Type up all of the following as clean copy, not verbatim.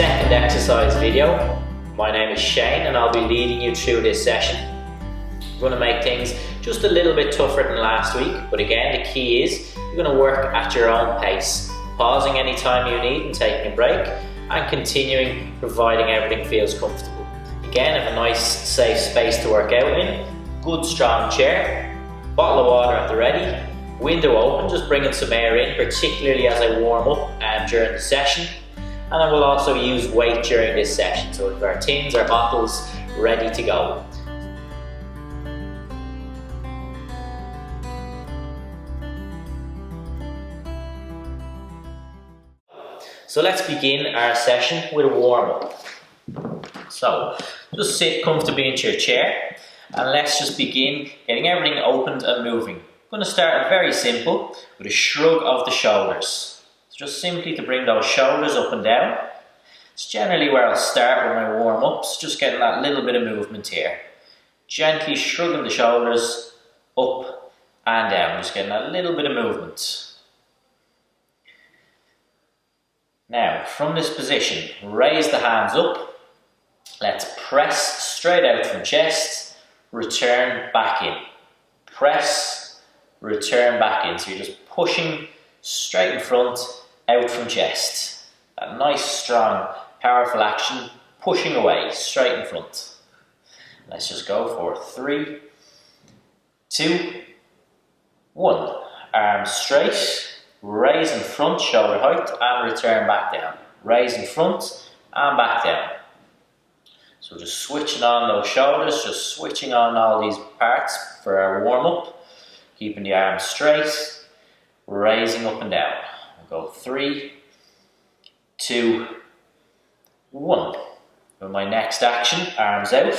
second exercise video. My name is Shane and I'll be leading you through this session. We're going to make things just a little bit tougher than last week, but again the key is you're going to work at your own pace, pausing anytime you need and taking a break, and continuing providing everything feels comfortable. Again, have a nice safe space to work out in, good strong chair, bottle of water at the ready, window open, just bringing some air in, particularly as I warm up during the session. And then we'll also use weight during this session, so we've our tins, our bottles ready to go. So let's begin our session with a warm-up. So just sit comfortably into your chair and let's just begin getting everything opened and moving. I'm going to start very simple with a shrug of the shoulders. So just simply to bring those shoulders up and down. It's generally where I'll start with my warm-ups, just getting that little bit of movement here. Gently shrugging the shoulders up and down, just getting that little bit of movement. Now, from this position, raise the hands up. Let's press straight out from chest, return back in. Press, return back in. So you're just pushing straight in front, out from chest. That nice, strong, powerful action, pushing away, straight in front. Let's just go for 3, 2, 1. Arms straight, raise in front, shoulder height, and return back down. Raise in front, and back down. So just switching on those shoulders, just switching on all these parts for our warm-up. Keeping the arms straight, raising up and down. We'll go 3, 2, 1. With my next action, arms out.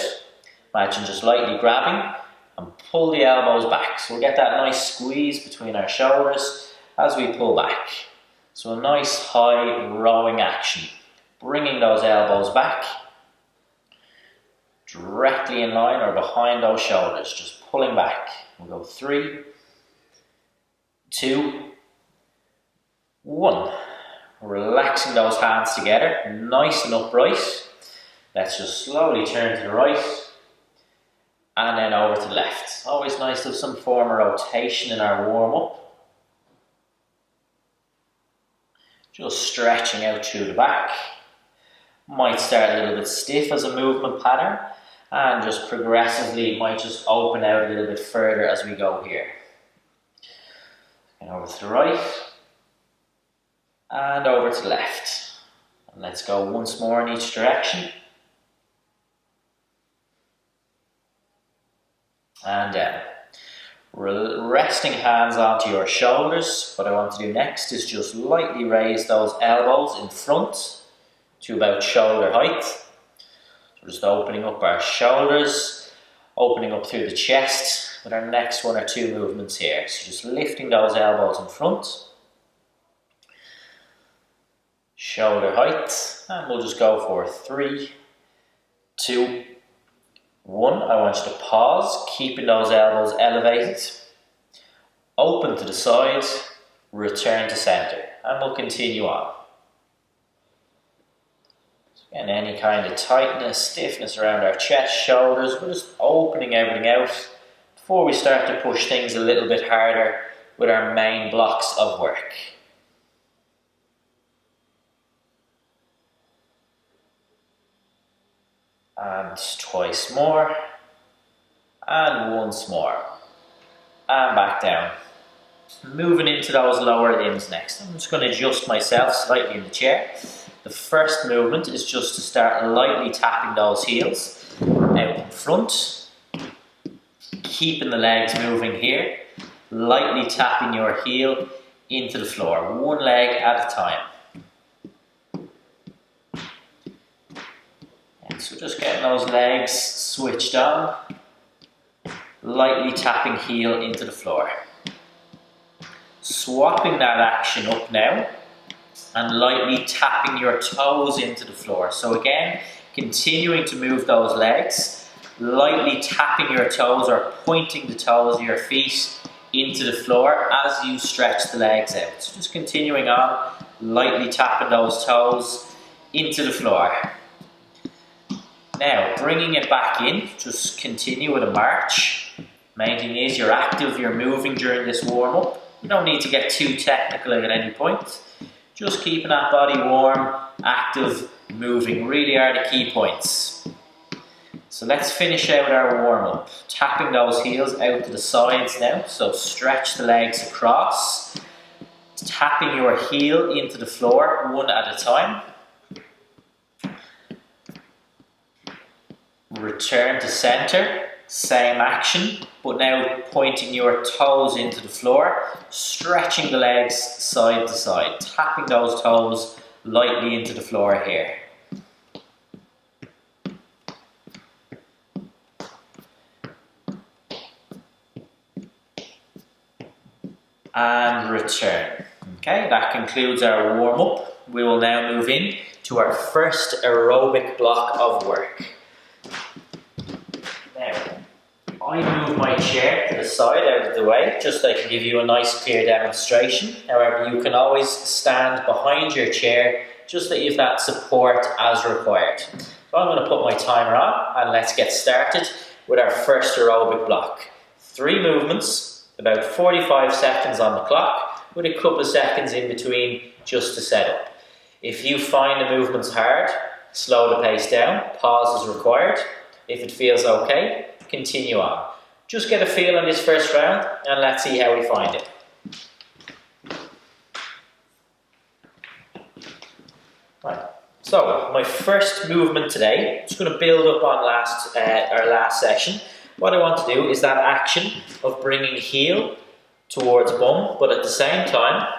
Imagine just lightly grabbing and pull the elbows back. So we'll get that nice squeeze between our shoulders as we pull back. So a nice high rowing action. Bringing those elbows back. Directly in line or behind those shoulders. Just pulling back. We'll go 3, 2, 1. Relaxing those hands together, nice and upright. Let's just slowly turn to the right and then over to the left. Always nice to have some form of rotation in our warm-up. Just stretching out through the back. Might start a little bit stiff as a movement pattern and just progressively might just open out a little bit further as we go here. And over to the right. And over to the left. And let's go once more in each direction. And down. Resting hands onto your shoulders. What I want to do next is just lightly raise those elbows in front to about shoulder height. So just opening up our shoulders, opening up through the chest with our next 1 or 2 movements here. So just lifting those elbows in front. Shoulder height, and we'll just go for 3, 2, 1. I want you to pause, keeping those elbows elevated. Open to the side, return to center, and we'll continue on. So again, any kind of tightness, stiffness around our chest, shoulders, we're just opening everything out before we start to push things a little bit harder with our main blocks of work. And twice more, and once more, and back down. Moving into those lower limbs next. I'm just going to adjust myself slightly in the chair. The first movement is just to start lightly tapping those heels out in front, keeping the legs moving here, lightly tapping your heel into the floor, one leg at a time. So just getting those legs switched on, lightly tapping heel into the floor. Swapping that action up now and lightly tapping your toes into the floor. So again, continuing to move those legs, lightly tapping your toes or pointing the toes of your feet into the floor as you stretch the legs out. So just continuing on, lightly tapping those toes into the floor. Now, bringing it back in, just continue with a march. Main thing is you're active, you're moving during this warm-up. You don't need to get too technical at any point. Just keeping that body warm, active, moving really are the key points. So let's finish out our warm-up. Tapping those heels out to the sides now. So stretch the legs across. Tapping your heel into the floor one at a time. Return to center, same action, but now pointing your toes into the floor, stretching the legs side to side, tapping those toes lightly into the floor here. And return. Okay, that concludes our warm-up. We will now move in to our first aerobic block of work. Now, I move my chair to the side out of the way, just so I can give you a nice clear demonstration. However, you can always stand behind your chair, just so you have that support as required. So I'm going to put my timer on, and let's get started with our first aerobic block. 3 movements, about 45 seconds on the clock, with a couple of seconds in between just to set up. If you find the movements hard, slow the pace down, pause as required. If it feels okay, continue on. Just get a feel on this first round and let's see how we find it. Right. So my first movement today, I'm just going to build up on our last session. What I want to do is that action of bringing heel towards bum, but at the same time, I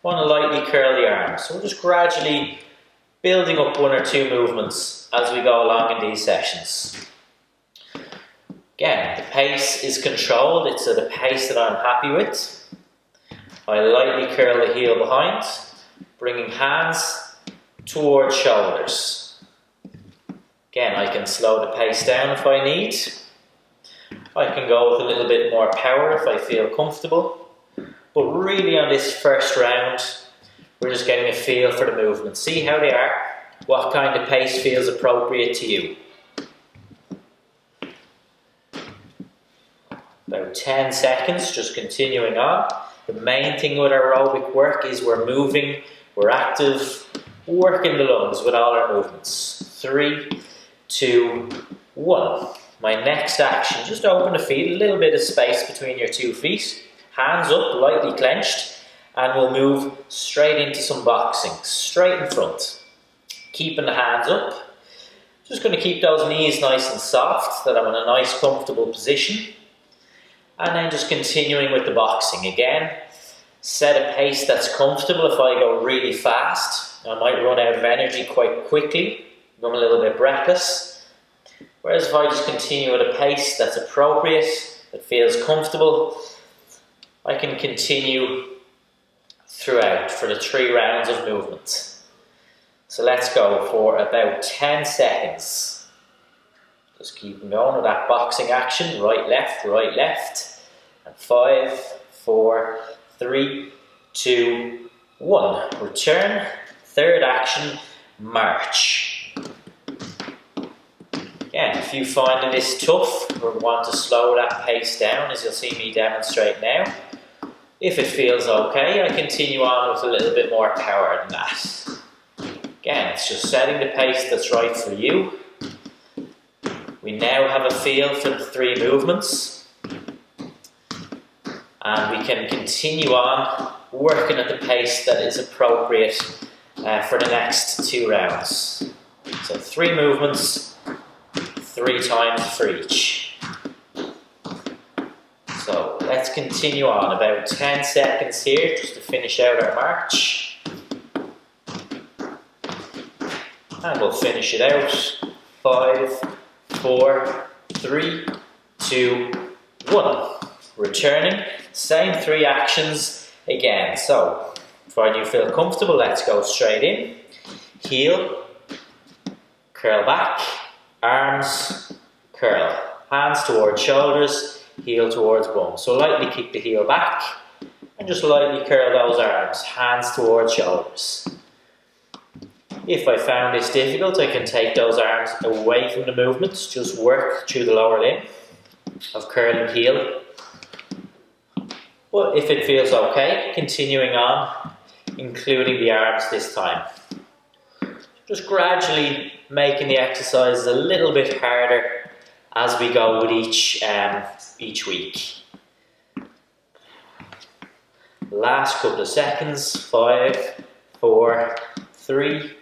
want to lightly curl the arms. So we're just gradually building up 1 or 2 movements as we go along in these sessions. Again, the pace is controlled, it's at a pace that I'm happy with. I lightly curl the heel behind, bringing hands towards shoulders. Again, I can slow the pace down if I need. I can go with a little bit more power if I feel comfortable. But really on this first round, we're just getting a feel for the movement. See how they are, what kind of pace feels appropriate to you. About 10 seconds, just continuing on. The main thing with aerobic work is we're moving, we're active, working the lungs with all our movements. 3, 2, 1. My next action, just open the feet, a little bit of space between your 2 feet. Hands up, lightly clenched, and we'll move straight into some boxing, straight in front. Keeping the hands up. Just going to keep those knees nice and soft, so that I'm in a nice comfortable position. And then just continuing with the boxing again. Set a pace that's comfortable. If I go really fast, I might run out of energy quite quickly. I'm a little bit breathless. Whereas if I just continue at a pace that's appropriate, that feels comfortable, I can continue throughout for the 3 rounds of movement. So let's go for about 10 seconds. Just keep going with that boxing action, right, left, and 5, 4, 3, 2, 1. Return, third action, march. Again, if you find this tough or want to slow that pace down, as you'll see me demonstrate now, if it feels okay, I continue on with a little bit more power than that. Again, it's just setting the pace that's right for you. We now have a feel for the 3 movements, and we can continue on working at the pace that is appropriate for the next 2 rounds. So 3 movements, 3 times for each. So let's continue on, about 10 seconds here just to finish out our march. And we'll finish it out. 5, 4, 3, 2, 1. Returning, same 3 actions again. So, when you feel comfortable, let's go straight in. Heel, curl back, arms, curl. Hands towards shoulders, heel towards bum. So lightly kick the heel back and just lightly curl those arms, hands towards shoulders. If I found this difficult, I can take those arms away from the movement, just work through the lower limb of curl and heel. But if it feels okay, continuing on, including the arms this time. Just gradually making the exercises a little bit harder as we go with each week. Last couple of seconds. 5, 4, 3,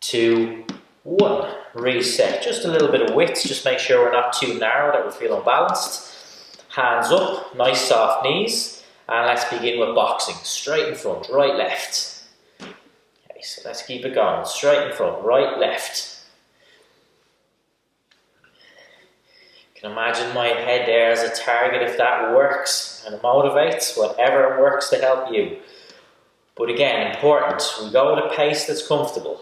2, 1. Reset. Just a little bit of width. Just make sure we're not too narrow, that we feel unbalanced. Hands up. Nice soft knees. And let's begin with boxing. Straight in front. Right, left. Okay, so let's keep it going. Straight in front. Right, left. You can imagine my head there as a target if that works and motivates. Whatever works to help you. But again, important. We go at a pace that's comfortable.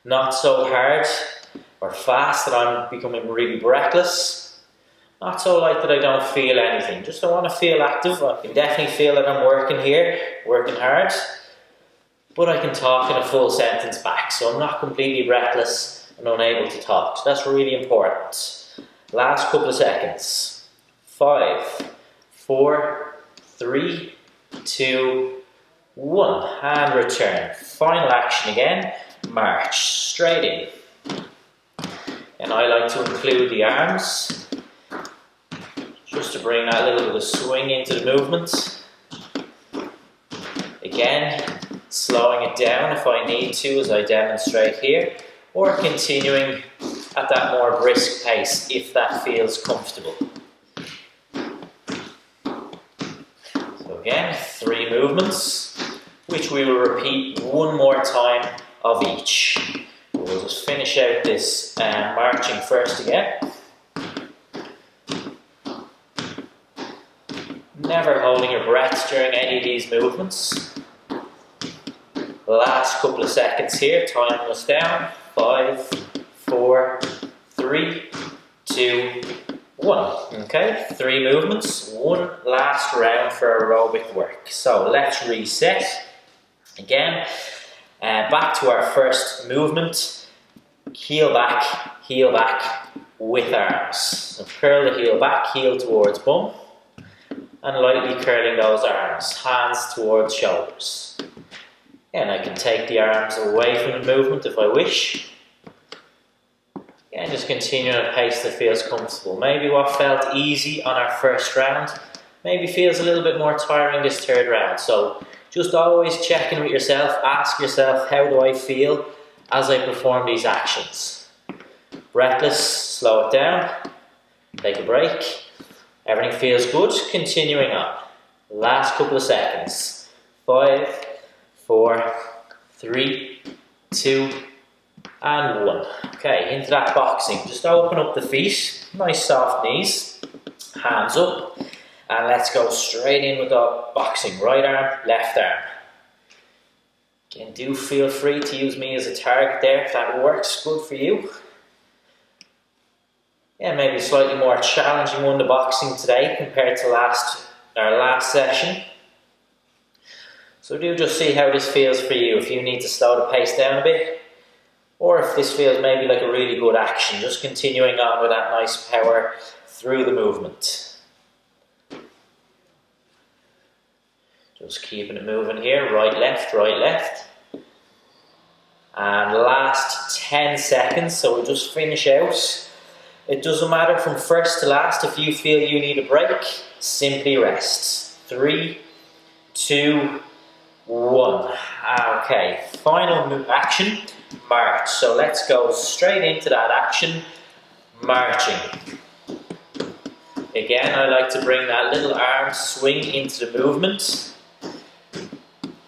Not so hard or fast that I'm becoming really breathless. Not so light that I don't feel anything. Just I want to feel active. I can definitely feel that I'm working here, working hard. But I can talk in a full sentence back. So I'm not completely breathless and unable to talk. So that's really important. Last couple of seconds. 5, 4, 3, 2, 1. And return. Final action again. March straight in. And I like to include the arms just to bring that little bit of swing into the movement. Again, slowing it down if I need to as I demonstrate here, or continuing at that more brisk pace if that feels comfortable. So again, 3 movements, which we will repeat one more time of each. We'll just finish out this marching first again. Never holding your breath during any of these movements. Last couple of seconds here, timing us down. 5, 4, 3, 2, 1. Okay, 3 movements, 1 last round for aerobic work. So let's reset. Again, back to our first movement. Heel back with arms. So curl the heel back, heel towards bum. And lightly curling those arms, hands towards shoulders. And I can take the arms away from the movement if I wish. And just continue at a pace that feels comfortable. Maybe what felt easy on our first round, maybe feels a little bit more tiring this third round. So just always check in with yourself, ask yourself, how do I feel as I perform these actions? Breathless, slow it down, take a break. Everything feels good, continuing on. Last couple of seconds. 5, 4, 3, 2, and 1. Okay, into that boxing. Just open up the feet, nice soft knees, hands up, and let's go straight in with the boxing. Right arm, left arm. Again, do feel free to use me as a target there if that works good for you. Yeah, maybe a slightly more challenging one, the boxing today, compared to our last session. So do just see how this feels for you, if you need to slow the pace down a bit, or if this feels maybe like a really good action, just continuing on with that nice power through the movement. Just keeping it moving here, right, left, right, left. And last 10 seconds, so we'll just finish out. It doesn't matter from first to last. If you feel you need a break, simply rest. 3, 2, 1. Okay, final action, march. So let's go straight into that action, marching. Again, I like to bring that little arm swing into the movement.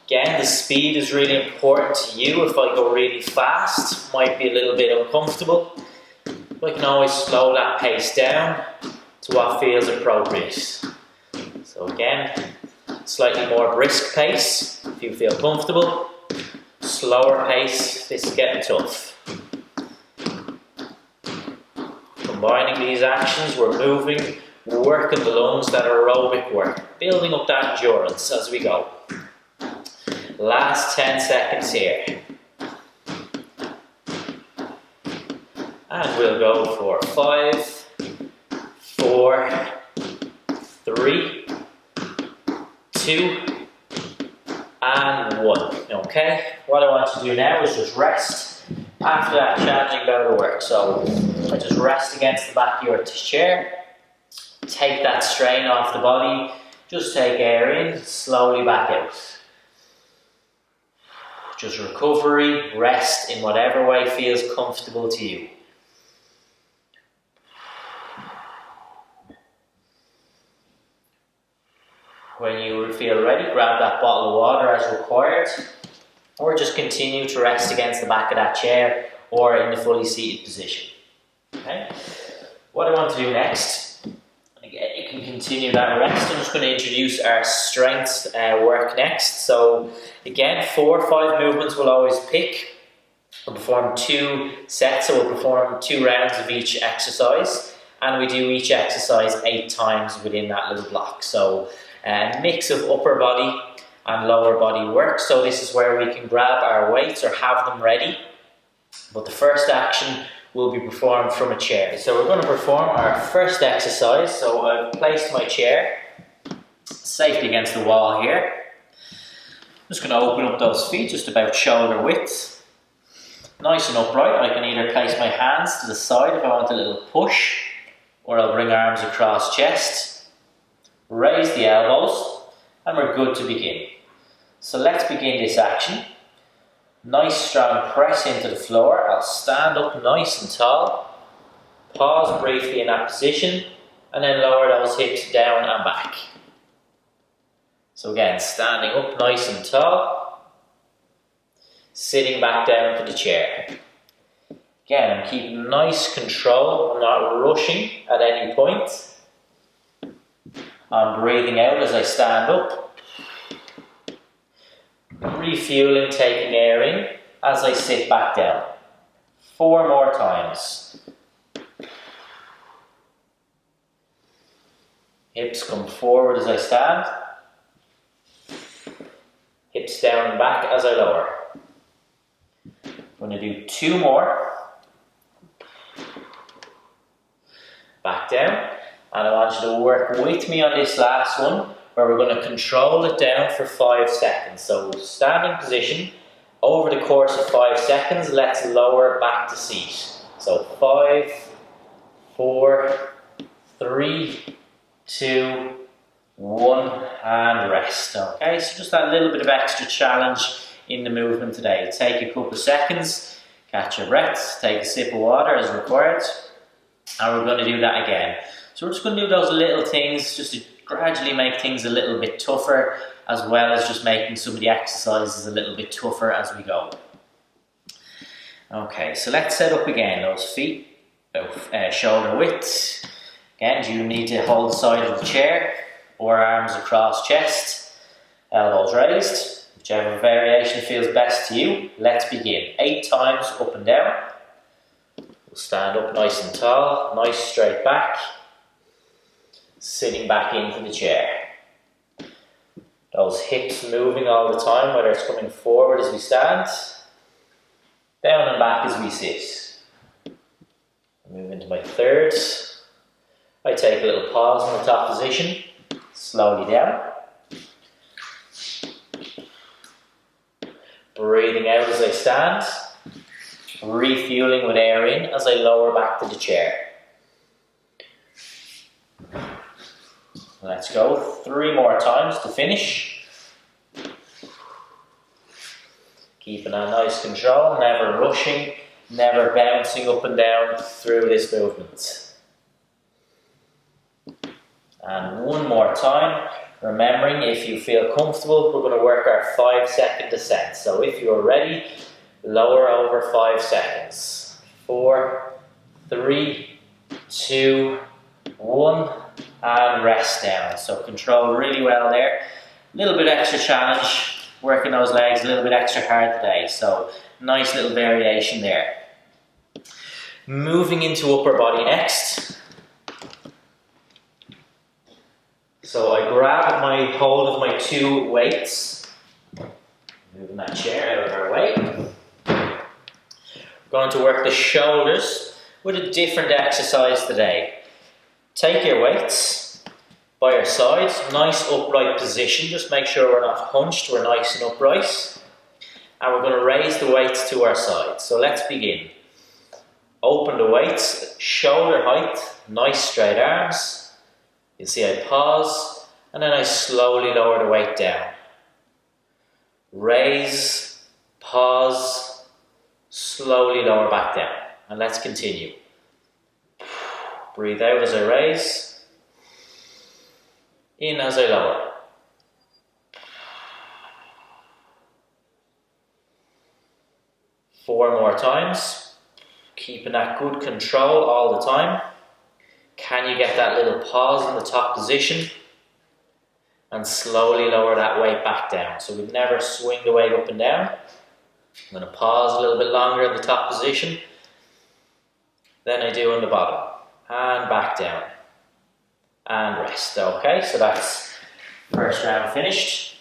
Again, the speed is really important to you. If I go really fast, might be a little bit uncomfortable. I can always slow that pace down to what feels appropriate. So again, slightly more brisk pace if you feel comfortable. Slower pace, this is getting tough. Combining these actions, we're moving, we're working the lungs, that aerobic work, building up that endurance as we go. Last 10 seconds here. And we'll go for 5, 4, 3, 2, and 1. Okay, what I want to do now is just rest after that challenging bout of work. So I just rest against the back of your chair, take that strain off the body, just take air in, slowly back out. Just recovery, rest in whatever way feels comfortable to you. When you feel ready, grab that bottle of water as required, or just continue to rest against the back of that chair or in the fully seated position. Okay? What I want to do next, again, you can continue that rest. I'm just going to introduce our strength work next. So again, 4 or 5 movements we'll always pick. We'll perform 2 sets, so we'll perform 2 rounds of each exercise, and we do each exercise 8 times within that little block. So a mix of upper body and lower body work. So this is where we can grab our weights or have them ready. But the first action will be performed from a chair. So we're going to perform our first exercise. So I've placed my chair safely against the wall here. I'm just going to open up those feet just about shoulder width. Nice and upright. I can either place my hands to the side if I want a little push, or I'll bring arms across chest. Raise the elbows, and we're good to begin. So let's begin this action. Nice strong press into the floor. I'll stand up nice and tall. Pause briefly in that position, and then lower those hips down and back. So again, standing up nice and tall. Sitting back down to the chair. Again, I'm keeping nice control. I'm not rushing at any point. I'm breathing out as I stand up, refueling, taking air in as I sit back down. 4 more times. Hips come forward as I stand, hips down and back as I lower. I'm going to do 2 more. Back down. And I want you to work with me on this last one, where we're going to control it down for 5 seconds. So standing position, over the course of 5 seconds, let's lower back to seat. So 5, 4, 3, 2, 1, and rest. Okay, so just that little bit of extra challenge in the movement today. Take a couple of seconds, catch your breath, take a sip of water as required, and we're going to do that again. So we're just going to do those little things just to gradually make things a little bit tougher, as well as just making some of the exercises a little bit tougher as we go. Okay, so let's set up again, those feet about shoulder width. Again, you need to hold the side of the chair or arms across chest, elbows raised, whichever variation feels best to you. Let's begin. 8 times up and down. We'll stand up nice and tall, nice straight back. Sitting back into the chair. Those hips moving all the time, whether it's coming forward as we stand, down and back as we sit. Move into my third. I take a little pause in the top position, slowly down. Breathing out as I stand, refueling with air in as I lower back to the chair. Let's go 3 more times to finish. Keeping a nice control, never rushing, never bouncing up and down through this movement. And 1 more time, remembering if you feel comfortable, we're going to work our 5-second descent. So if you're ready, lower over 5 seconds. 4, 3, 2, 1. And rest down. So control really well there. A little bit extra challenge, working those legs a little bit extra hard today. So nice little variation there. Moving into upper body next. So I grab my hold of my 2 weights. Moving that chair out of our way. We're going to work the shoulders with a different exercise today. Take your weights by your side, nice upright position, just make sure we're not hunched, we're nice and upright. And we're going to raise the weights to our side. So let's begin. Open the weights, shoulder height, nice straight arms. You see I pause and then I slowly lower the weight down. Raise, pause, slowly lower back down. And let's continue. Breathe out as I raise, in as I lower. Four more times, keeping that good control all the time. Can you get that little pause in the top position? And slowly lower that weight back down. So we'd never swing the weight up and down. I'm going to pause a little bit longer in the top position than I do on the bottom. And back down. And rest. Okay, so that's first round finished.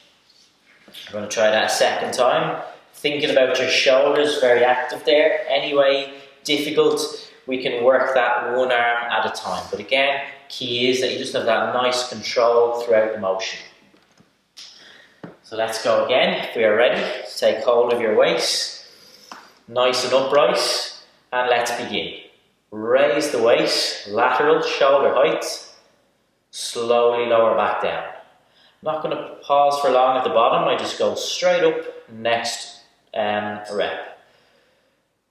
I'm going to try that a second time. Thinking about your shoulders, very active there. Anyway, difficult, we can work that one arm at a time. But again, key is that you just have that nice control throughout the motion. So let's go again. If we are ready, take hold of your waist, nice and upright, and let's begin. Raise the waist, lateral, shoulder height, slowly lower back down. I'm not going to pause for long at the bottom, I just go straight up, next rep.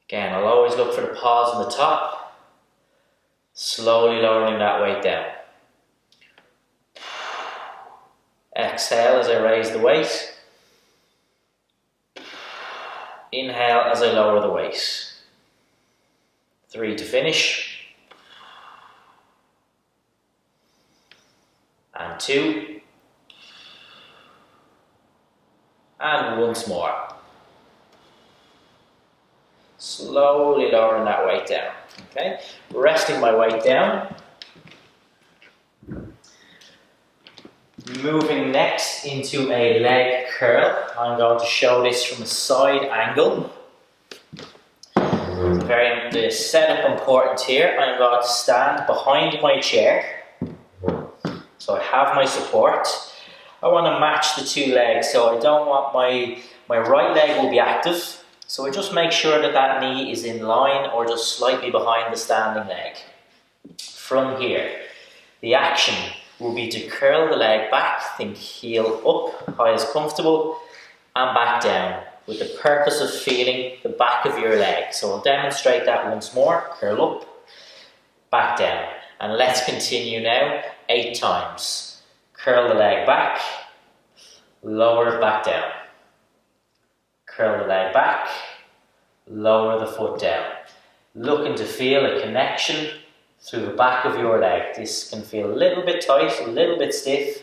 Again, I'll always look for the pause on the top, slowly lowering that weight down. Exhale as I raise the weight. Inhale as I lower the weight. 3 to finish. And 2. And once more. Slowly lowering that weight down. Okay, resting my weight down. Moving next into a leg curl. I'm going to show this from a side angle. The setup important here. I'm going to stand behind my chair. So I have my support. I want to match the two legs, so I don't want my right leg will be active. So I just make sure that that knee is in line or just slightly behind the standing leg. From here, the action will be to curl the leg back, think heel up, high as comfortable, and back down, with the purpose of feeling the back of your leg. So I'll demonstrate that once more. Curl up, back down. And let's continue now, 8 times. Curl the leg back, lower it back down. Curl the leg back, lower the foot down. Looking to feel a connection through the back of your leg. This can feel a little bit tight, a little bit stiff.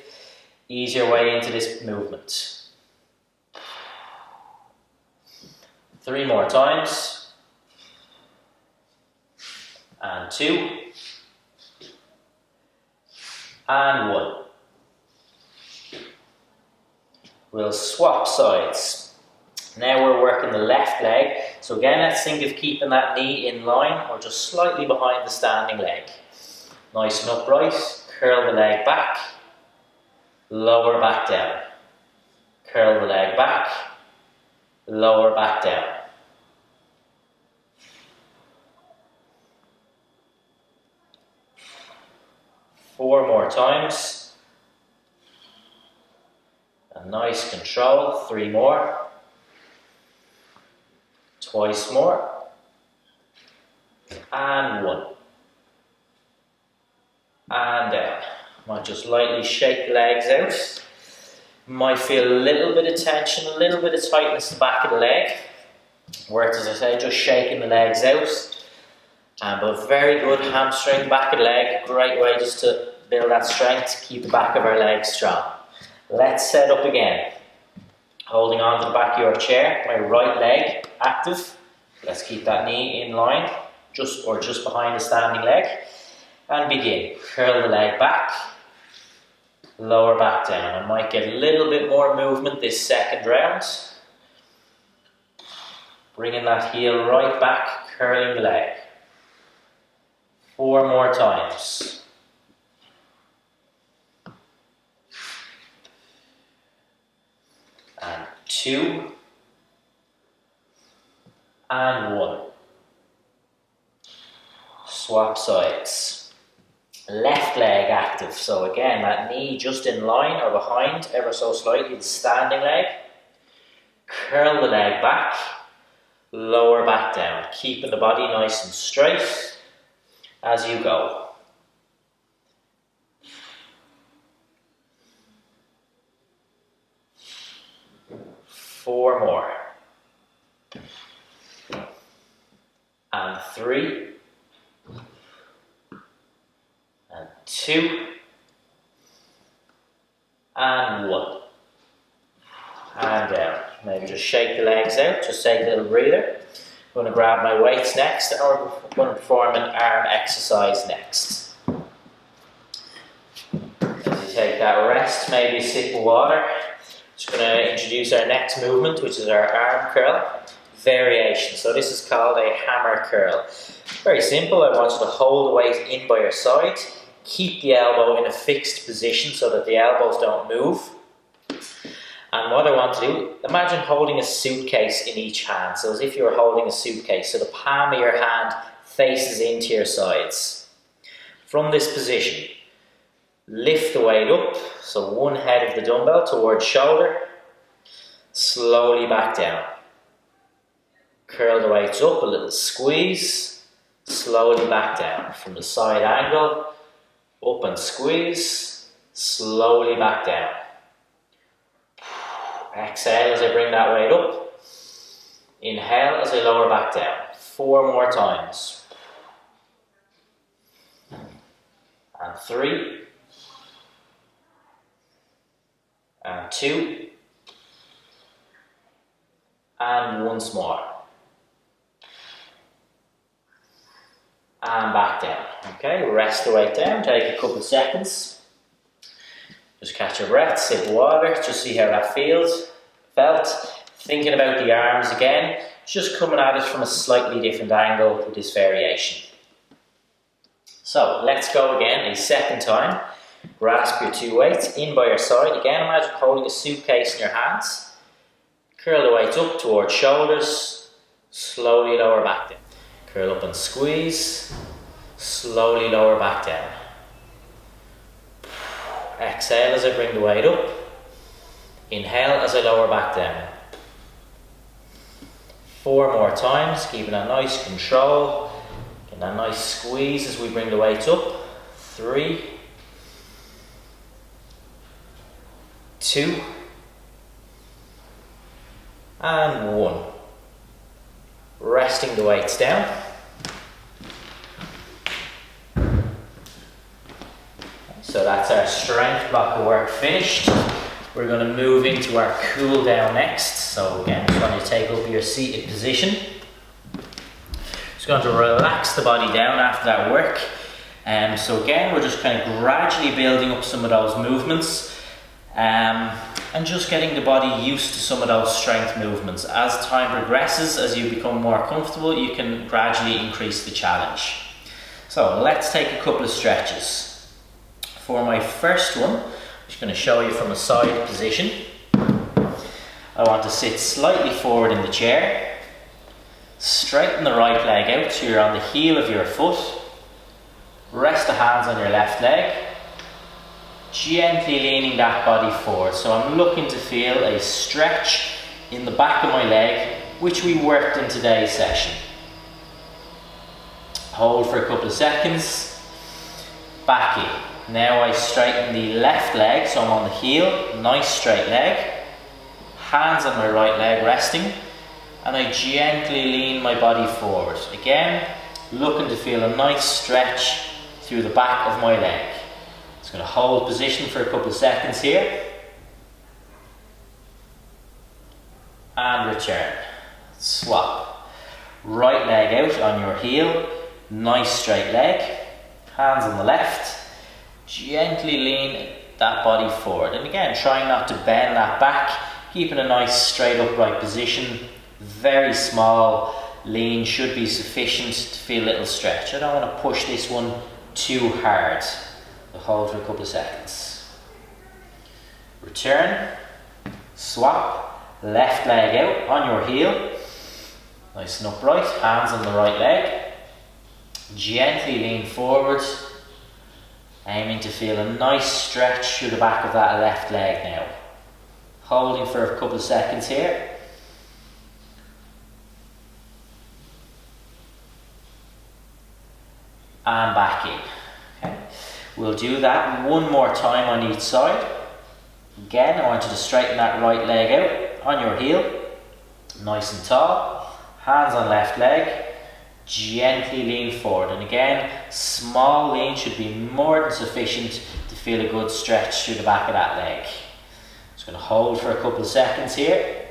Ease your way into this movement. 3 more times. And 2. And 1. We'll swap sides. Now we're working the left leg. So again, let's think of keeping that knee in line or just slightly behind the standing leg. Nice and upright. Curl the leg back. Lower back down. Curl the leg back. Lower back down. Four more times. And nice control. 3 more. Twice more. And 1. And down. Might just lightly shake the legs out. Might feel a little bit of tension, a little bit of tightness in the back of the leg. Works, as I say, just shaking the legs out. But very good hamstring, back of the leg. Great way just to build that strength, keep the back of our legs strong. Let's set up again. Holding on to the back of your chair, my right leg active. Let's keep that knee in line, just behind the standing leg. And begin. Curl the leg back. Lower back down. I might get a little bit more movement this second round. Bringing that heel right back, curling the leg. 4 more times. And 2. And 1. Swap sides. Left leg active. So again, that knee just in line or behind ever so slightly the standing leg. Curl the leg back. Lower back down. Keeping the body nice and straight as you go. 4 more. And 3. And 2. And 1. And down. Maybe just shake the legs out, just take a little breather. I'm going to grab my weights next, and we're going to perform an arm exercise next. As you take that rest, maybe a sip of water. Just going to introduce our next movement, which is our arm curl variation. So this is called a hammer curl. Very simple. I want you to hold the weight in by your side. Keep the elbow in a fixed position so that the elbows don't move. And what I want to do, imagine holding a suitcase in each hand. So as if you were holding a suitcase. So the palm of your hand faces into your sides. From this position, lift the weight up. So one head of the dumbbell towards shoulder. Slowly back down. Curl the weights up, a little squeeze. Slowly back down. From the side angle, up and squeeze. Slowly back down. Exhale as I bring that weight up. Inhale as I lower back down. 4 more times. And 3. And 2. And once more. And back down. Okay, rest the weight down. Take a couple of seconds. Just catch your breath, sip of water, just see how that felt. Thinking about the arms again, just coming at it from a slightly different angle with this variation. So let's go again a second time. Grasp your 2 weights in by your side. Again, imagine holding a suitcase in your hands. Curl the weights up towards shoulders. Slowly lower back down. Curl up and squeeze. Slowly lower back down. Exhale as I bring the weight up. Inhale as I lower back down. 4 more times, keeping a nice control. Getting a nice squeeze as we bring the weight up. 3. 2. And 1. Resting the weights down. So that's our strength block of work finished. We're going to move into our cool down next. So again, just want you to take up your seated position. Just going to relax the body down after that work. So again, we're just kind of gradually building up some of those movements and just getting the body used to some of those strength movements. As time progresses, as you become more comfortable, you can gradually increase the challenge. So let's take a couple of stretches. For my first one, I'm just going to show you from a side position. I want to sit slightly forward in the chair. Straighten the right leg out so you're on the heel of your foot. Rest the hands on your left leg. Gently leaning that body forward. So I'm looking to feel a stretch in the back of my leg, which we worked in today's session. Hold for a couple of seconds. Back in. Now I straighten the left leg, so I'm on the heel, nice straight leg. Hands on my right leg resting, and I gently lean my body forward. Again, looking to feel a nice stretch through the back of my leg. Just going to hold position for a couple of seconds here. And return. Swap. Right leg out on your heel, nice straight leg. Hands on the left. Gently lean that body forward. And again, trying not to bend that back, keeping a nice straight upright position. Very small lean should be sufficient to feel a little stretch. I don't want to push this one too hard. So hold for a couple of seconds. Return, swap, left leg out on your heel. Nice and upright, hands on the right leg. Gently lean forward, aiming to feel a nice stretch through the back of that left leg now. Holding for a couple of seconds here. And back in. Okay. We'll do that one more time on each side. Again, I want you to straighten that right leg out on your heel. Nice and tall. Hands on left leg. Gently lean forward. And again, small lean should be more than sufficient to feel a good stretch through the back of that leg. Just going to hold for a couple of seconds here.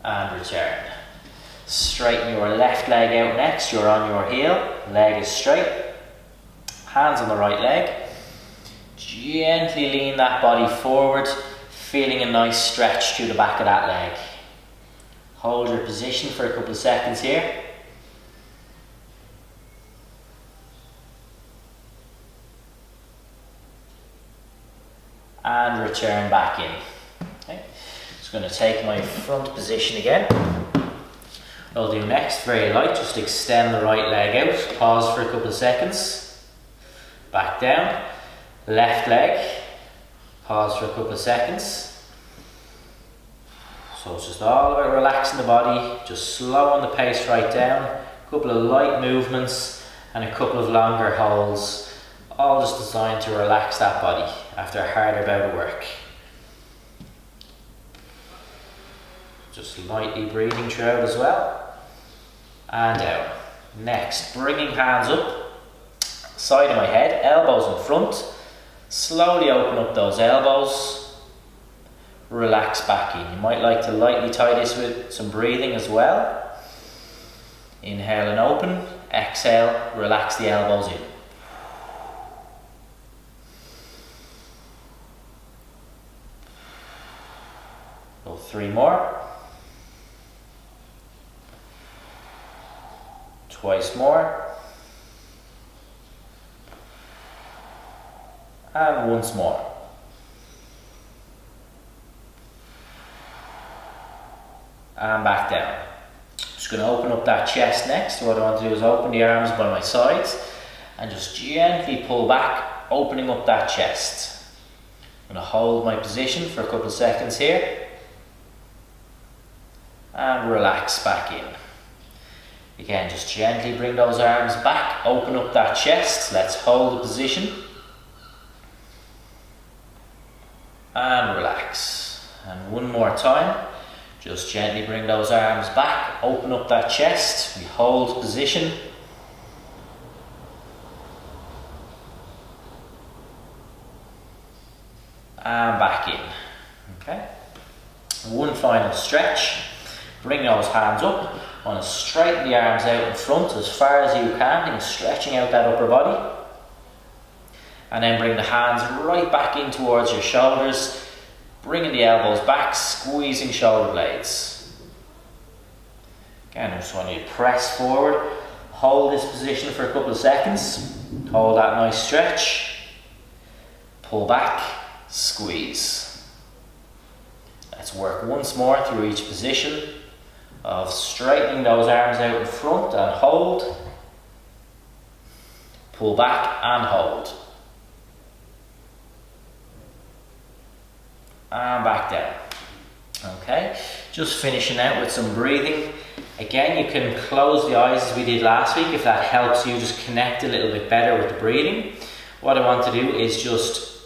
And return. Straighten your left leg out next. You're on your heel. Leg is straight. Hands on the right leg. Gently lean that body forward, feeling a nice stretch through the back of that leg. Hold your position for a couple of seconds here. And return back in. Okay. Just going to take my front position again. What I'll do next, very light, just extend the right leg out, pause for a couple of seconds, back down, left leg, pause for a couple of seconds. So it's just all about relaxing the body, just slowing the pace right down, a couple of light movements and a couple of longer holds, all just designed to relax that body after a harder bout of work. Just lightly breathing throughout as well. And down. Next, bringing hands up, side of my head, elbows in front. Slowly open up those elbows. Relax back in. You might like to lightly tie this with some breathing as well. Inhale and open. Exhale, relax the elbows in. Go 3 more. Twice more. And once more. And back down. Just going to open up that chest next. What I want to do is open the arms by my sides and just gently pull back, opening up that chest. I'm going to hold my position for a couple of seconds here. And relax back in. Again, just gently bring those arms back, open up that chest. Let's hold the position. And relax. And one more time. Just gently bring those arms back, open up that chest. We hold position. And back in. Okay. One final stretch. Bring those hands up. I want to straighten the arms out in front as far as you can, and stretching out that upper body. And then bring the hands right back in towards your shoulders, bringing the elbows back, squeezing shoulder blades. Again, I just want you to press forward, hold this position for a couple of seconds, hold that nice stretch, pull back, squeeze. Let's work once more through each position of straightening those arms out in front and hold, pull back and hold, and back down. Okay, just finishing out with some breathing. Again, you can close the eyes as we did last week if that helps you just connect a little bit better with the breathing. What I want to do is just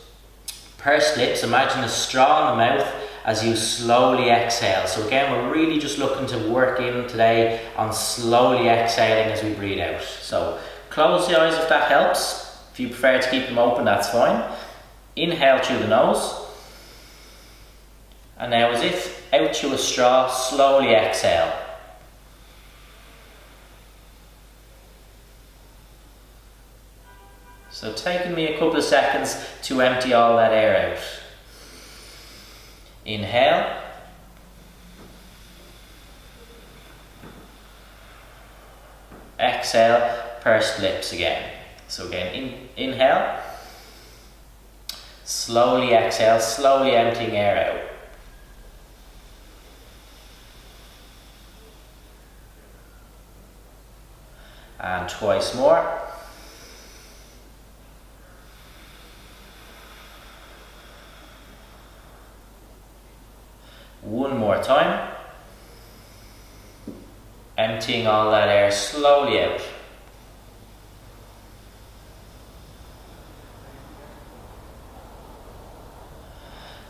purse lips, imagine a straw in the mouth as you slowly exhale. So again, we're really just looking to work in today on slowly exhaling as we breathe out. So close the eyes if that helps. If you prefer to keep them open, that's fine. Inhale through the nose. And now as if out through a straw, slowly exhale. So taking me a couple of seconds to empty all that air out. Inhale, exhale, pursed lips again. So again, inhale, slowly exhale, slowly emptying air out. And twice more. One more time. Emptying all that air slowly out.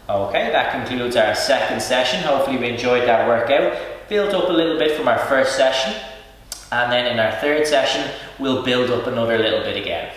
Okay, that concludes our second session. Hopefully we enjoyed that workout. Built up a little bit from our first session. And then in our third session, we'll build up another little bit again.